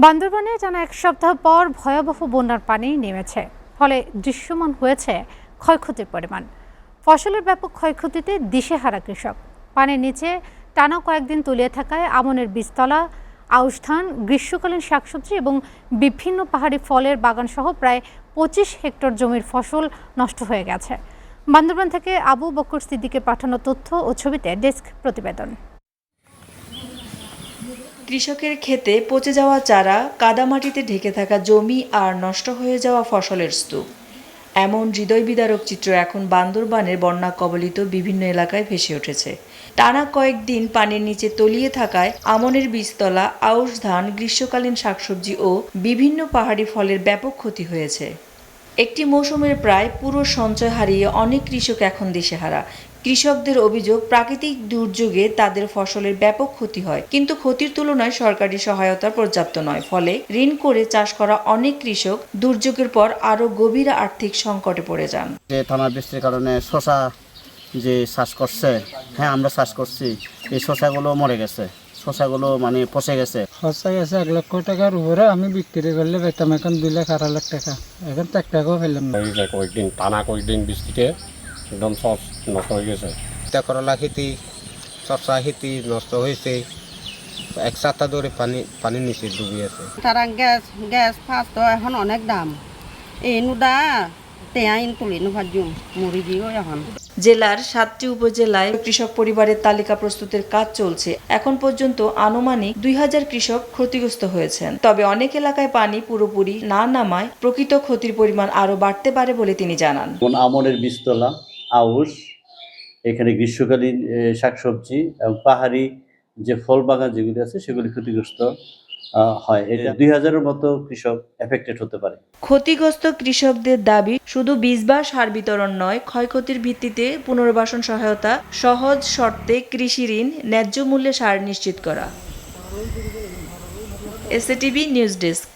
বান্দরবানে টানা এক সপ্তাহ পর ভয়াবহ বন্যার পানি নেমেছে, ফলে দৃশ্যমান হয়েছে ক্ষয়ক্ষতির পরিমাণ। ফসলের ব্যাপক ক্ষয়ক্ষতিতে দিশেহারা কৃষক। পানির নিচে টানা কয়েকদিন তলিয়ে থাকায় আমনের বীজতলা, আউশ ধান, গ্রীষ্মকালীন শাকসবজি এবং বিভিন্ন পাহাড়ি ফলের বাগানসহ প্রায় 25 হেক্টর জমির ফসল নষ্ট হয়ে গেছে। বান্দরবান থেকে আবু বকর সিদ্দিকের পাঠানো তথ্য ও ছবিতে ডেস্ক প্রতিবেদন। কৃষকের ক্ষেতে পচে যাওয়া চারা, কাদামাটিতে ঢেকে থাকা জমি আর নষ্ট হয়ে যাওয়া ফসলের স্তূপ। এমন হৃদয়বিদারক চিত্র এখন বান্দরবানের বন্যা কবলিত বিভিন্ন এলাকায় ভেসে উঠেছে। টানা কয়েকদিন পানির নিচে তলিয়ে থাকায় আমনের বীজতলা, আউশ ধান, গ্রীষ্মকালীন শাকসবজি ও বিভিন্ন পাহাড়ি ফলের ব্যাপক ক্ষতি হয়েছে। একটি মৌসুমের প্রায় পুরো সঞ্চয় হারিয়ে অনেক কৃষক এখন দিশেহারা। কৃষকদের অভিযোগ, প্রাকৃতিক দুর্যোগে তাদের ফসলের ব্যাপক ক্ষতি হয়, কিন্তু ক্ষতির তুলনায় সরকারি সহায়তা পর্যাপ্ত নয়। ফলে ঋণ করে চাষ করা অনেক কৃষক দুর্যোগের পর আরও গভীর আর্থিক সংকটে পড়ে যান। যে টানা বৃষ্টির কারণে শশা যে চাষ করছে, আমরা চাষ করছি, এই শশাগুলো মরে গেছে, শশাগুলো মানে পচে গেছে। খরচা গেছে 1 লক্ষ টাকার উপরে। আমি বিক্রি করলে পেতাম এখন 2 লাখ 2.5 লাখ টাকা, এখন তো 1 টাকাও পেলাম না। কয়েকদিন বৃষ্টিতে একদম সব নষ্ট হয়ে গেছে। করলা খেতি, শসা খেতি নষ্ট হয়েছে। 1 সপ্তাহ ধরে পানি নিচে ডুবে আছে। তারা গ্যাস ফার্স্ট তো এখন অনেক দাম। এই নুদা তেয়াইন তুলি নুভাজুম মরি গিয়েও এখন। জেলার 7টি উপজেলায় কৃষক পরিবারের তালিকা প্রস্তুতের কাজ চলছে। এখন পর্যন্ত আনুমানিক 2000 কৃষক ক্ষতিগ্রস্ত হয়েছেন। তবে অনেক এলাকায় পানি পুরোপুরি না নামায় প্রকৃত ক্ষতির পরিমাণ আরও বাড়তে পারে বলে তিনি জানান। আমনের বীজতলা, আউশ, এখানে গ্রীষ্মকালীন শাকসবজি এবং পাহাড়ি যে ফল বাগান যেগুলি আছে সেগুলি ক্ষতিগ্রস্ত হয়। এটা 2000-এর মতো কৃষক এফেক্টেড হতে পারে। ক্ষতিগ্রস্ত কৃষকদের দাবি শুধু বীজ বা সার বিতরণ নয়, ক্ষয়ক্ষতির ভিত্তিতে পুনর্বাসন সহায়তা, সহজ শর্তে কৃষি ঋণ, ন্যায্য মূল্যে সার নিশ্চিত করা। SATV news desk.